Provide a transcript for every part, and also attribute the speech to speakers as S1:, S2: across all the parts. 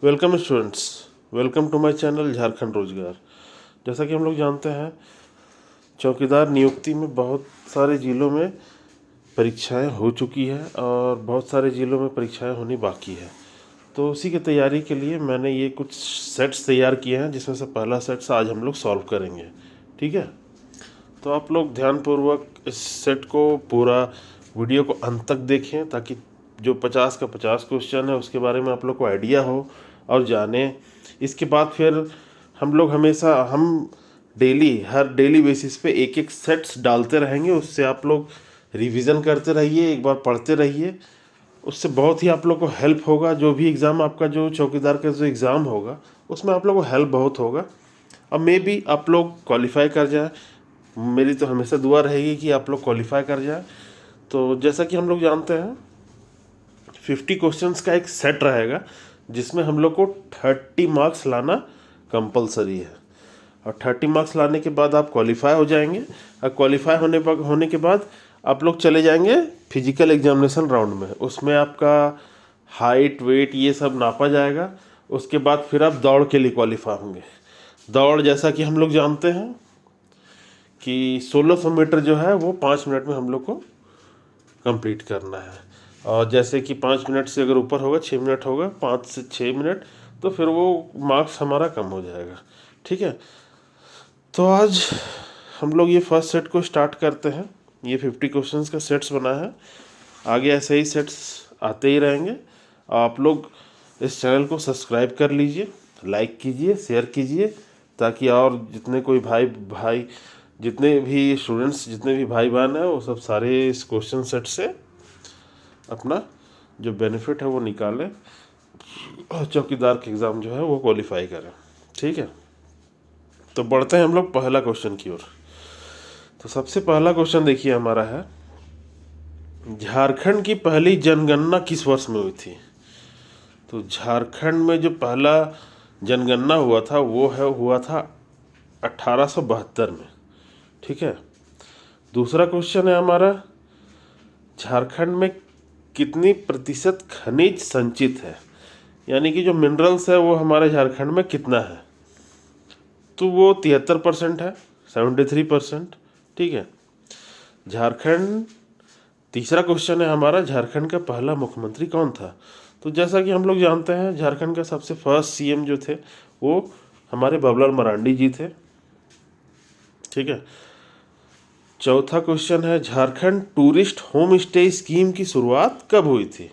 S1: Welcome students, welcome to my channel Jharkhand Rozgar. जैसा कि हम लोग जानते हैं, चौकीदार नियुक्ति में बहुत सारे ज़िलों में परीक्षाएं हो चुकी है और बहुत सारे ज़िलों में परीक्षाएं होनी बाकी है। तो उसी की तैयारी के लिए मैंने ये कुछ सेट्स तैयार किए हैं, जिसमें से पहला सेट्स आज हम लोग सॉल्व करेंगे। ठीक है, तो आप लोग ध्यानपूर्वक इस सेट को पूरा वीडियो को अंत तक देखें, ताकि जो 50 का 50 क्वेश्चन है उसके बारे में आप लोग को आइडिया हो और जाने। इसके बाद फिर हम हर डेली बेसिस पे एक एक सेट्स डालते रहेंगे। उससे आप लोग रिवीजन करते रहिए, एक बार पढ़ते रहिए। उससे बहुत ही आप लोग को हेल्प होगा। जो भी एग्ज़ाम आपका, जो चौकीदार का जो एग्ज़ाम होगा, उसमें आप लोग को हेल्प बहुत होगा। अब मे बी आप लोग क्वालिफाई कर जाए। मेरी तो हमेशा दुआ रहेगी कि आप लोग क्वालिफाई कर जाए। तो जैसा कि हम लोग जानते हैं, 50 क्वेश्चंस का एक सेट रहेगा, जिसमें हम लोग को 30 मार्क्स लाना कंपलसरी है। और 30 मार्क्स लाने के बाद आप क्वालिफाई हो जाएंगे। और क्वालिफाई होने के बाद आप लोग चले जाएंगे फिजिकल एग्जामिनेशन राउंड में। उसमें आपका हाइट, वेट, ये सब नापा जाएगा। उसके बाद फिर आप दौड़ के लिए क्वालिफाई होंगे। दौड़, जैसा कि हम लोग जानते हैं कि 1600 मीटर जो है वो 5 मिनट में हम लोग को कंप्लीट करना है। और जैसे कि 5 मिनट से अगर ऊपर होगा, 6 मिनट होगा, 5 से 6 मिनट, तो फिर वो मार्क्स हमारा कम हो जाएगा। ठीक है, तो आज हम लोग ये फर्स्ट सेट को स्टार्ट करते हैं। ये 50 क्वेश्चंस का सेट्स बना है। आगे ऐसे ही सेट्स आते ही रहेंगे। आप लोग इस चैनल को सब्सक्राइब कर लीजिए, लाइक कीजिए, शेयर कीजिए, ताकि और जितने कोई भाई भाई जितने भी स्टूडेंट्स, जितने भी भाई बहन हैं, वो सब सारे इस क्वेश्चन सेट से अपना जो बेनिफिट है वो निकालें और चौकीदार के एग्ज़ाम जो है वो क्वालिफाई करें। ठीक है, तो बढ़ते हैं हम लोग पहला क्वेश्चन की ओर। तो सबसे पहला क्वेश्चन देखिए हमारा है, झारखंड की पहली जनगणना किस वर्ष में हुई थी? तो झारखंड में जो पहला जनगणना हुआ था वो हुआ था 1872 में। ठीक है, दूसरा क्वेश्चन है हमारा, झारखंड में कितनी प्रतिशत खनिज संचित है? यानी कि जो मिनरल्स है वो हमारे झारखंड में कितना है? तो वो 73% है, 73%। ठीक है, झारखंड। तीसरा क्वेश्चन है हमारा, झारखंड का पहला मुख्यमंत्री कौन था? तो जैसा कि हम लोग जानते हैं, झारखंड का सबसे फर्स्ट सीएम जो थे वो हमारे बाबूलाल मरांडी जी थे। ठीक है, चौथा क्वेश्चन है, Jharkhand tourist home stay scheme की शुरुआत कब हुई थी?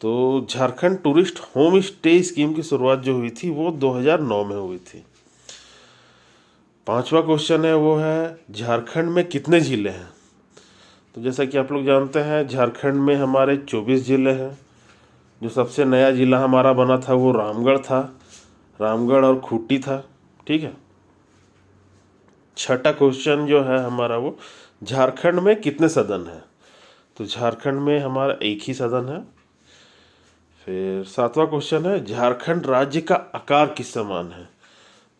S1: तो Jharkhand tourist home stay scheme की शुरुआत जो हुई थी वो 2009 में हुई थी। पांचवा क्वेश्चन है वो है, झारखंड में कितने ज़िले हैं? तो जैसा कि आप लोग जानते हैं, झारखंड में हमारे 24 ज़िले हैं। जो सबसे नया ज़िला हमारा बना था वो रामगढ़ था, रामगढ़ और खूंटी था। ठीक है, छठा क्वेश्चन जो है हमारा वो, झारखंड में कितने सदन हैं? तो झारखंड में हमारा एक ही सदन है। फिर सातवां क्वेश्चन है, झारखंड राज्य का आकार किस समान है?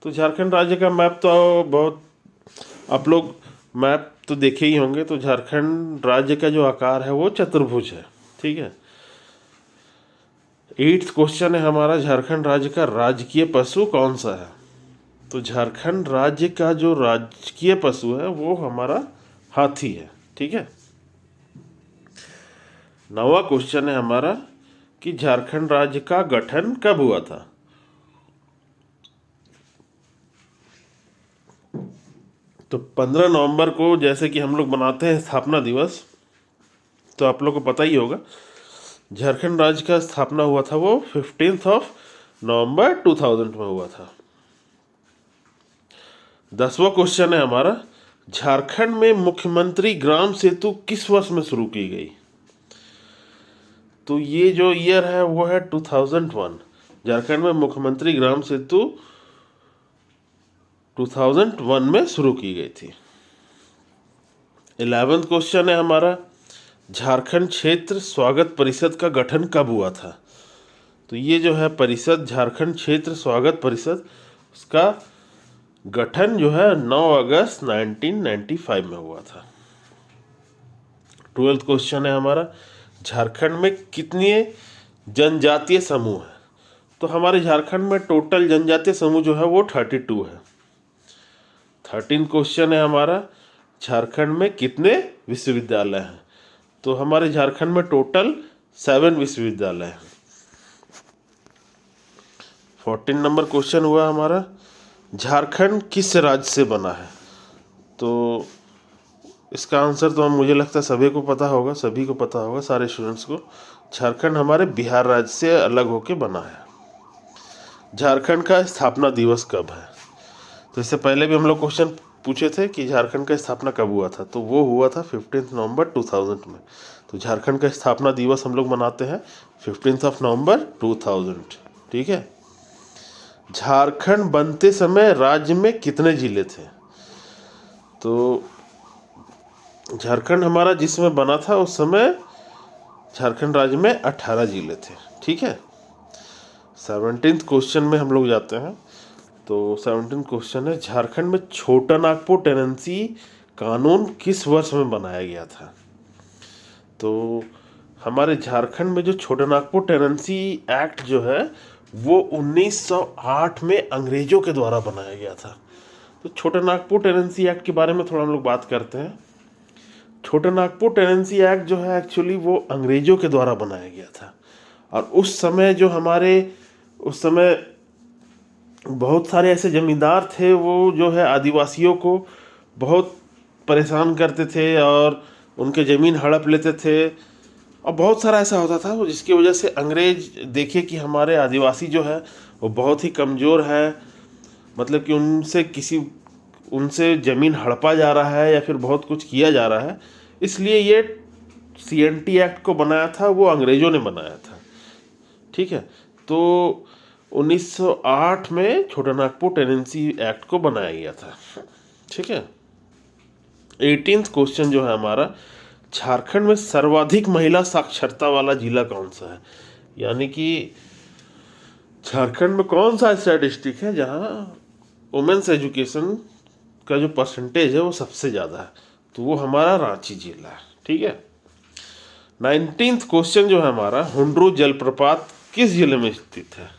S1: तो झारखंड राज्य का मैप तो बहुत आप लोग मैप तो देखे ही होंगे। तो झारखंड राज्य का जो आकार है वो चतुर्भुज है। ठीक है, 8th क्वेश्चन है हमारा, झारखंड राज्य का राजकीय पशु कौन सा है? तो झारखंड राज्य का जो राजकीय पशु है वो हमारा हाथी है। ठीक है, 9वां क्वेश्चन है हमारा कि झारखंड राज्य का गठन कब हुआ था? तो 15 नवंबर को, जैसे कि हम लोग मनाते हैं स्थापना दिवस, तो आप लोग को पता ही होगा, झारखंड राज्य का स्थापना हुआ था वो 15 नवंबर 2000 में हुआ था। 10वां क्वेश्चन है हमारा, झारखंड में मुख्यमंत्री ग्राम सेतु किस वर्ष में शुरू की गई? तो ये जो ईयर है वो है 2001। झारखंड में मुख्यमंत्री ग्राम सेतु 2001 में शुरू की गई थी। 11th क्वेश्चन है हमारा, झारखंड क्षेत्र स्वागत परिषद का गठन कब हुआ था? तो ये जो है परिषद, झारखंड क्षेत्र स्वागत परिषद, उसका गठन जो है 9 अगस्त 1995 में हुआ था। 12th क्वेश्चन है हमारा, झारखंड में कितने जनजातीय समूह हैं? तो हमारे झारखंड में टोटल जनजातीय समूह जो है वो 32 है। 13 क्वेश्चन है हमारा, झारखंड में कितने विश्वविद्यालय हैं? तो हमारे झारखंड में टोटल 7 विश्वविद्यालय हैं। 14 नंबर क्वेश्चन हुआ हमारा, झारखंड किस राज्य से बना है? तो इसका आंसर तो मुझे लगता है सभी को पता होगा, सारे स्टूडेंट्स को। झारखंड हमारे बिहार राज्य से अलग होके बना है। झारखंड का स्थापना दिवस कब है? तो इससे पहले भी हम लोग क्वेश्चन पूछे थे कि झारखंड का स्थापना कब हुआ था, तो वो हुआ था 15 नवंबर 2000 में। तो झारखंड का स्थापना दिवस हम लोग मनाते हैं 15 नवंबर 2000। ठीक है। झारखंड बनते समय राज्य में कितने जिले थे? तो झारखंड हमारा जिसमें बना था उस समय झारखंड राज्य में 18 जिले थे। ठीक है। 17th क्वेश्चन में हम लोग जाते हैं। तो 17th क्वेश्चन है, झारखंड में छोटा नागपुर टेनेंसी कानून किस वर्ष में बनाया गया था? तो हमारे झारखंड में जो छोटा नागपुर टेनेंसी एक्ट जो है वो 1908 में अंग्रेजों के द्वारा बनाया गया था। तो छोटा नागपुर टेनेंसी एक्ट के बारे में थोड़ा हम लोग बात करते हैं। छोटा नागपुर टेनेंसी एक्ट जो है एक्चुअली वो अंग्रेजों के द्वारा बनाया गया था। और उस समय बहुत सारे ऐसे जमींदार थे वो जो है आदिवासियों को बहुत परेशान करते थे और उनके ज़मीन हड़प लेते थे, और बहुत सारा ऐसा होता था जिसकी वजह से अंग्रेज देखे कि हमारे आदिवासी जो है वो बहुत ही कमज़ोर है, मतलब कि उनसे ज़मीन हड़पा जा रहा है या फिर बहुत कुछ किया जा रहा है, इसलिए ये CNT एक्ट को बनाया था, वो अंग्रेज़ों ने बनाया था। ठीक है। तो 1908 में छोटा नागपुर टेनेंसी एक्ट को बनाया गया था। ठीक है। 18th क्वेश्चन जो है हमारा, झारखंड में सर्वाधिक महिला साक्षरता वाला जिला कौन सा है? यानी कि झारखंड में कौन सा ऐसा डिस्ट्रिक्ट है जहाँ वुमेन्स एजुकेशन का जो परसेंटेज है वो सबसे ज़्यादा है? तो वो हमारा रांची जिला है। ठीक है। 19th क्वेश्चन जो है हमारा, हुंड्रू जलप्रपात किस जिले में स्थित है?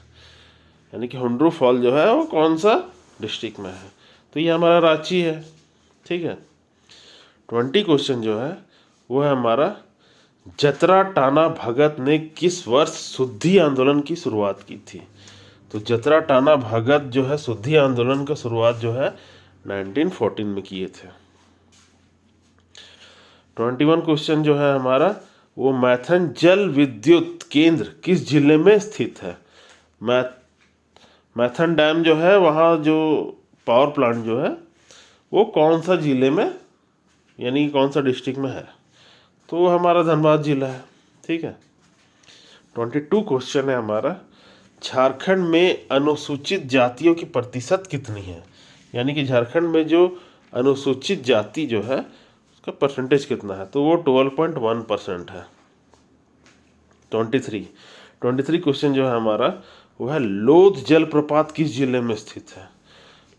S1: यानी कि हुंड्रू फॉल जो है वो कौन सा डिस्ट्रिक्ट में है? तो ये हमारा रांची है। ठीक है। 20 क्वेश्चन जो है वो है हमारा, जतरा टाना भगत ने किस वर्ष शुद्धि आंदोलन की शुरुआत की थी? तो जतरा टाना भगत जो है शुद्धि आंदोलन का शुरुआत जो है 1914 में किए थे। 21 क्वेश्चन जो है हमारा, वो मैथन जल विद्युत केंद्र किस जिले में स्थित है? मैथन डैम जो है वहाँ जो पावर प्लांट जो है वो कौन सा जिले में, यानी कौन सा डिस्ट्रिक्ट में है? तो वो हमारा धनबाद जिला है। ठीक है। 22 क्वेश्चन है हमारा, झारखंड में अनुसूचित जातियों की प्रतिशत कितनी है? यानी कि झारखंड में जो अनुसूचित जाति जो है उसका परसेंटेज कितना है? तो वो 12.1% है। 23 क्वेश्चन जो है हमारा वो है, लोध जलप्रपात किस जिले में स्थित है?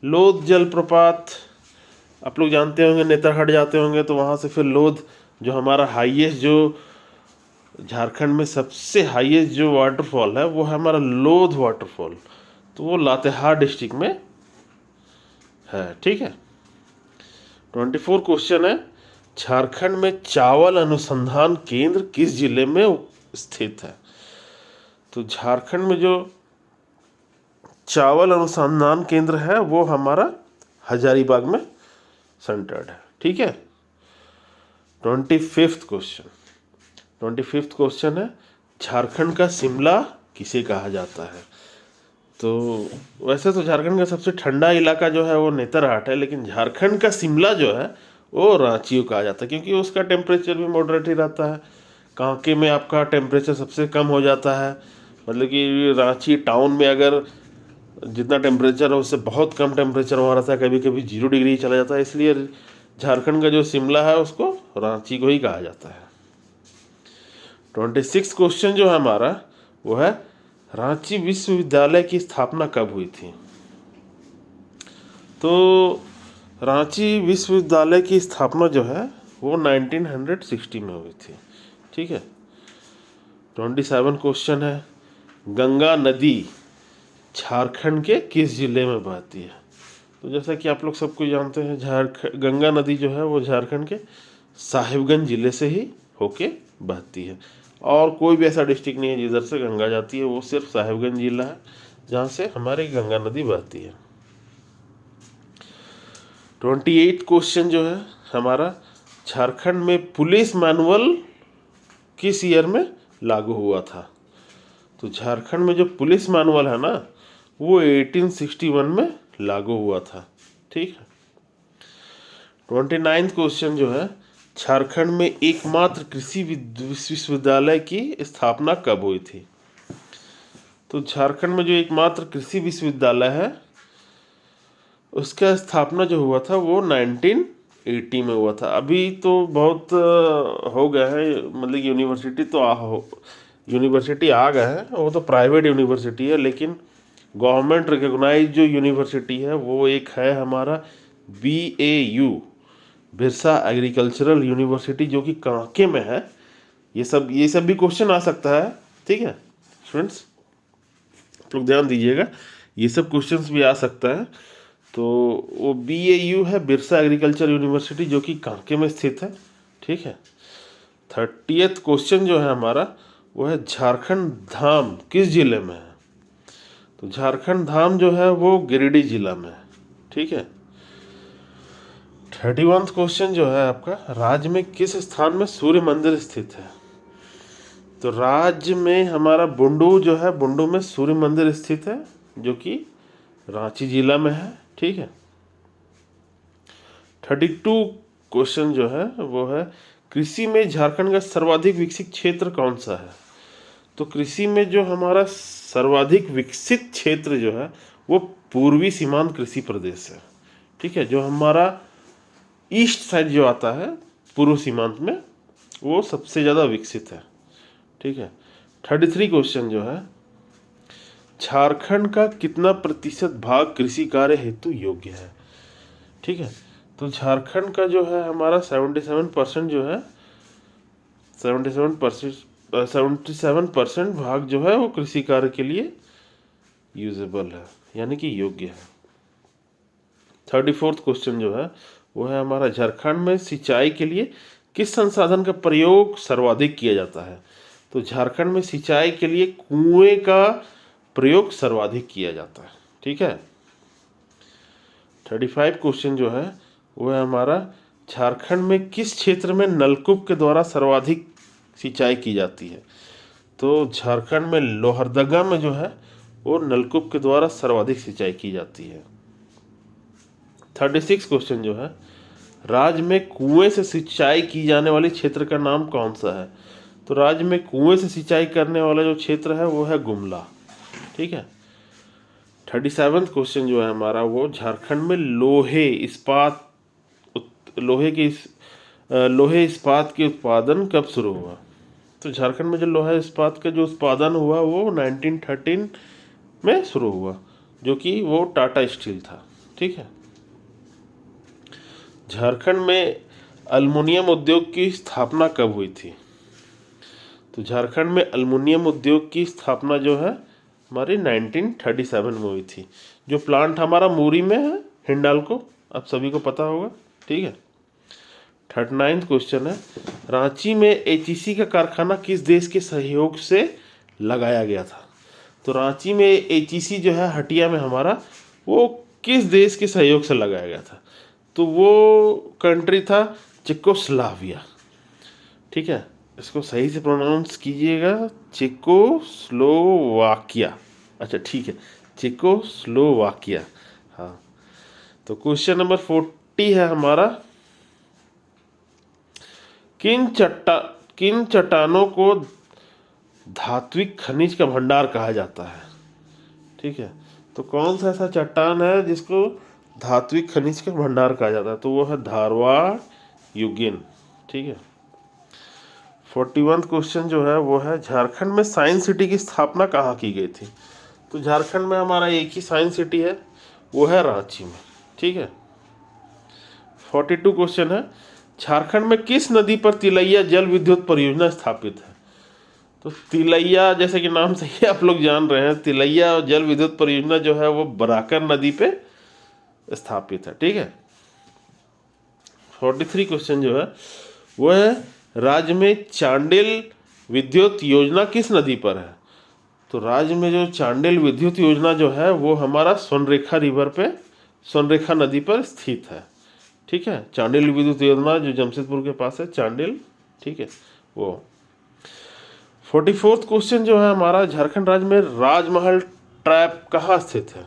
S1: लोध जलप्रपात आप लोग जानते होंगे, नेतरहाट जाते होंगे तो वहाँ से फिर लोध जो हमारा हाईएस्ट, जो झारखंड में सबसे हाईएस्ट जो वाटरफॉल है वो है हमारा लोध वाटरफॉल, तो वो लातेहार डिस्ट्रिक्ट में है। ठीक है। 24 क्वेश्चन है, झारखंड में चावल अनुसंधान केंद्र किस जिले में स्थित है? तो झारखंड में जो चावल अनुसंधान केंद्र है वो हमारा हजारीबाग में सेंटर्ड है। ठीक है। 25th क्वेश्चन है, झारखंड का शिमला किसे कहा जाता है? तो वैसे तो झारखंड का सबसे ठंडा इलाका जो है वो नेतरहाट है, लेकिन झारखंड का शिमला जो है वो रांची को कहा जाता है, क्योंकि उसका टेम्परेचर भी मॉडरेट ही रहता है। कांके में आपका टेम्परेचर सबसे कम हो जाता है, मतलब कि रांची टाउन में अगर जितना टेम्परेचर है उससे बहुत कम टेम्परेचर वहाँ रहता है, कभी कभी 0 डिग्री चला जाता है, इसलिए झारखंड का जो शिमला है उसको रांची को ही कहा जाता है। 26 क्वेश्चन जो है हमारा वो है, रांची विश्वविद्यालय की स्थापना कब हुई थी? तो रांची विश्वविद्यालय की स्थापना जो है वो 1960 में हुई थी। ठीक है। 27 क्वेश्चन है, गंगा नदी झारखंड के किस जिले में बहती है? तो जैसा कि आप लोग सबको जानते हैं, गंगा नदी जो है वो झारखंड के साहिबगंज जिले से ही होके बहती है। और कोई भी ऐसा डिस्ट्रिक्ट नहीं है जिधर से गंगा जाती है, वो सिर्फ साहिबगंज जिला है जहाँ से हमारी गंगा नदी बहती है। 28 क्वेश्चन जो है हमारा, झारखंड में पुलिस मैनुअल किस ईयर में लागू हुआ था? तो झारखंड में जो पुलिस मैनुअल है ना, वो 1861 में लागू हुआ था। ठीक है। 29 क्वेश्चन जो है, झारखंड में एकमात्र कृषि विश्वविद्यालय की स्थापना कब हुई थी? तो झारखंड में जो एकमात्र कृषि विश्वविद्यालय है उसका स्थापना जो हुआ था वो 1980 में हुआ था। अभी तो बहुत हो गया है, मतलब यूनिवर्सिटी आ गया है, वो तो प्राइवेट यूनिवर्सिटी है, लेकिन गवर्नमेंट रिकॉग्नाइज जो यूनिवर्सिटी है वो एक है हमारा BAU, बिरसा एग्रीकल्चरल यूनिवर्सिटी, जो कि कांके में है। ये सब भी क्वेश्चन आ सकता है। ठीक है स्टूडेंट्स, आप लोग ध्यान दीजिएगा, ये सब क्वेश्चंस भी आ सकता है। तो वो BAU है, बिरसा एग्रीकल्चर यूनिवर्सिटी, जो कि कांके में स्थित है। ठीक है। 30th क्वेश्चन जो है हमारा वो है, झारखंड धाम किस जिले में है? तो झारखंड धाम जो है वो गिरिडीह जिला में है। ठीक है। 31st क्वेश्चन जो है आपका, राज्य में किस स्थान में सूर्य मंदिर स्थित है? तो राज्य में हमारा बुंडू जो है, बुंडू में सूर्य मंदिर स्थित है, जो कि रांची जिला में है। ठीक है। 32 क्वेश्चन जो है वो है, कृषि में झारखंड का सर्वाधिक विकसित क्षेत्र कौन सा है? तो कृषि में जो हमारा सर्वाधिक विकसित क्षेत्र जो है वो पूर्वी सीमांत कृषि प्रदेश है। ठीक है। जो हमारा ईस्ट साइड जो आता है पूर्व सीमांत में, वो सबसे ज़्यादा विकसित है। ठीक है। 33 क्वेश्चन जो है, झारखंड का कितना प्रतिशत भाग कृषि कार्य हेतु योग्य है? ठीक है। तो झारखंड का जो है हमारा 77% जो है, 77% भाग जो है वो कृषि कार्य के लिए यूजेबल है, यानी कि योग्य है। 34th क्वेश्चन जो है वो है हमारा, झारखंड में सिंचाई के लिए किस संसाधन का प्रयोग सर्वाधिक किया जाता है? तो झारखंड में सिंचाई के लिए कुएं का प्रयोग सर्वाधिक किया जाता है। ठीक है। 35 क्वेश्चन जो है वो है हमारा, झारखंड में किस क्षेत्र में नलकूप के द्वारा सर्वाधिक सिंचाई की जाती है? तो झारखंड में लोहरदगा में जो है वो नलकूप के द्वारा सर्वाधिक सिंचाई की जाती है। 36 क्वेश्चन जो है, राज्य में कुएं से सिंचाई की जाने वाली क्षेत्र का नाम कौन सा है? तो राज्य में कुएं से सिंचाई करने वाला जो क्षेत्र है वो है गुमला। ठीक है। 37th क्वेश्चन जो है हमारा वो, झारखंड में लोहे इस्पात के उत्पादन कब शुरू हुआ? तो झारखंड में जो लोहा इस्पात का जो उत्पादन हुआ वो 1913 में शुरू हुआ, जो कि वो टाटा स्टील था। ठीक है। झारखंड में अल्मुनियम उद्योग की स्थापना कब हुई थी? तो झारखंड में अल्मुनियम उद्योग की स्थापना जो है हमारी 1937 में हुई थी। जो प्लांट हमारा मूरी में है, हिंडाल्को, आप सभी को पता होगा। ठीक है। 39th क्वेश्चन है, रांची में HEC का कारखाना किस देश के सहयोग से लगाया गया था? तो रांची में HEC जो है हटिया में हमारा, वो किस देश के सहयोग से लगाया गया था? तो वो कंट्री था चेकोस्लोवाकिया। ठीक है। इसको सही से प्रोनाउंस कीजिएगा, चेकोस्लोवाकिया। अच्छा ठीक है, चेकोस्लोवाकिया। हाँ। तो क्वेश्चन नंबर 40 है हमारा, किन चट्टानों को धात्विक खनिज का भंडार कहा जाता है? ठीक है। तो कौन सा ऐसा चट्टान है जिसको धात्विक खनिज का भंडार कहा जाता है? तो वो है धारवाड़ यूगेन। ठीक है। 41th क्वेश्चन जो है वो है, झारखंड में साइंस सिटी की स्थापना कहाँ की गई थी? तो झारखंड में हमारा एक ही साइंस सिटी है, वो है रांची में। ठीक है। 42 क्वेश्चन है, झारखंड में किस नदी पर तिलैया जल विद्युत परियोजना स्थापित है? तो तो तिलैया, जैसे कि नाम से ही आप लोग जान रहे हैं, तिलैया जल विद्युत परियोजना जो है वो बराकर नदी पे स्थापित है। ठीक है। 43 क्वेश्चन जो है वो है, राज्य में चांडिल विद्युत योजना किस नदी पर है? तो राज्य में जो चांडिल विद्युत योजना जो है वो हमारा स्वर्णरेखा रिवर पे, स्वर्णरेखा नदी पर स्थित है। ठीक है। चांडिल विद्युत योजना जो जमशेदपुर के पास है, चांडिल। ठीक है वो। 44th क्वेश्चन जो है हमारा, झारखंड राज्य में राजमहल ट्रैप कहाँ स्थित है?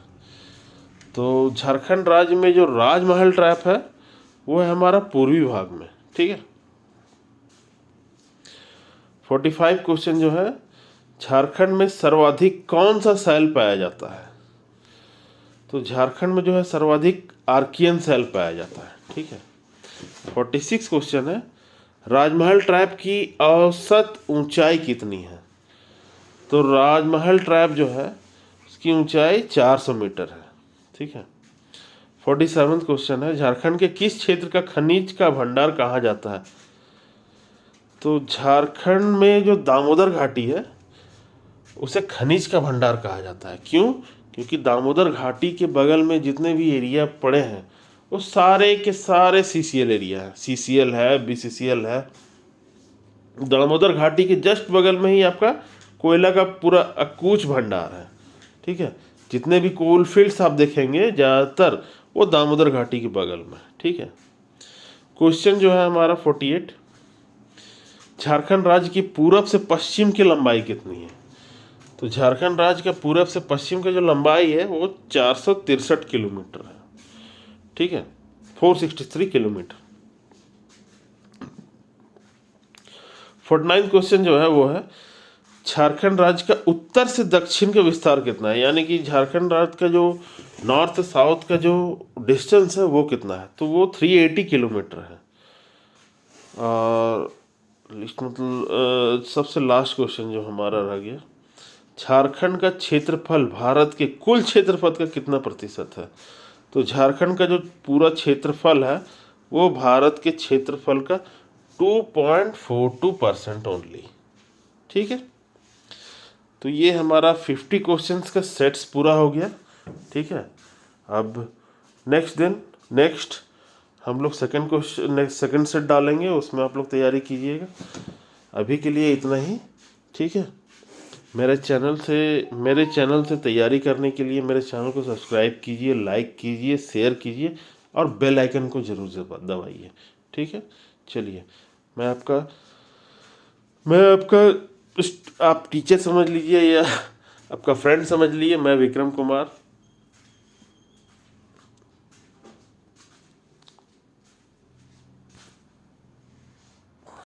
S1: तो झारखंड राज्य में जो राजमहल ट्रैप है वो है हमारा पूर्वी भाग में। ठीक है। 45 क्वेश्चन जो है, झारखंड में सर्वाधिक कौन सा सेल पाया जाता है? तो झारखंड में जो है सर्वाधिक आर्कियन सेल पाया जाता है। ठीक है। 46 क्वेश्चन है, राजमहल ट्रैप की औसत ऊंचाई कितनी है? तो राजमहल ट्रैप जो है उसकी ऊंचाई 400 मीटर है। ठीक है। 47 क्वेश्चन है, झारखंड के किस क्षेत्र का खनिज का भंडार कहा जाता है? तो झारखंड में जो दामोदर घाटी है उसे खनिज का भंडार कहा जाता है। क्यों? क्योंकि दामोदर घाटी के बगल में जितने भी एरिया पड़े हैं वो सारे के सारे सीसीएल एरिया है। सीसीएल है, बीसीसीएल है। दामोदर घाटी के जस्ट बगल में ही आपका कोयला का पूरा अकूच भंडार है। ठीक है। जितने भी कोल फील्ड्स आप देखेंगे ज़्यादातर वो दामोदर घाटी के बगल में। ठीक है। क्वेश्चन जो है हमारा 48, झारखंड राज्य की पूरब से पश्चिम की लंबाई कितनी है? तो झारखंड राज्य का पूरब से पश्चिम का जो लंबाई है वो 463 किलोमीटर है। ठीक है। 463 किलोमीटर। 49 क्वेश्चन जो है वो है, झारखंड राज्य का उत्तर से दक्षिण का विस्तार कितना है? यानी कि झारखंड राज्य का जो नॉर्थ साउथ का जो डिस्टेंस है वो कितना है? तो वो 380 किलोमीटर है। और मतलब सबसे लास्ट क्वेश्चन जो हमारा रह गया, झारखंड का क्षेत्रफल भारत के कुल क्षेत्रफल का कितना प्रतिशत है? तो झारखंड का जो पूरा क्षेत्रफल है वो भारत के क्षेत्रफल का 2.42% ओनली। ठीक है। तो ये हमारा 50 क्वेश्चंस का सेट्स पूरा हो गया। ठीक है। अब नेक्स्ट हम लोग सेकंड क्वेश्चन, सेकंड सेट डालेंगे, उसमें आप लोग तैयारी कीजिएगा। अभी के लिए इतना ही। ठीक है। मेरे चैनल से तैयारी करने के लिए मेरे चैनल को सब्सक्राइब कीजिए, लाइक कीजिए, शेयर कीजिए और बेल आइकन को ज़रूर दबाइए। ठीक है। चलिए, मैं आपका आप टीचर समझ लीजिए या आपका फ्रेंड समझ लीजिए। मैं विक्रम कुमार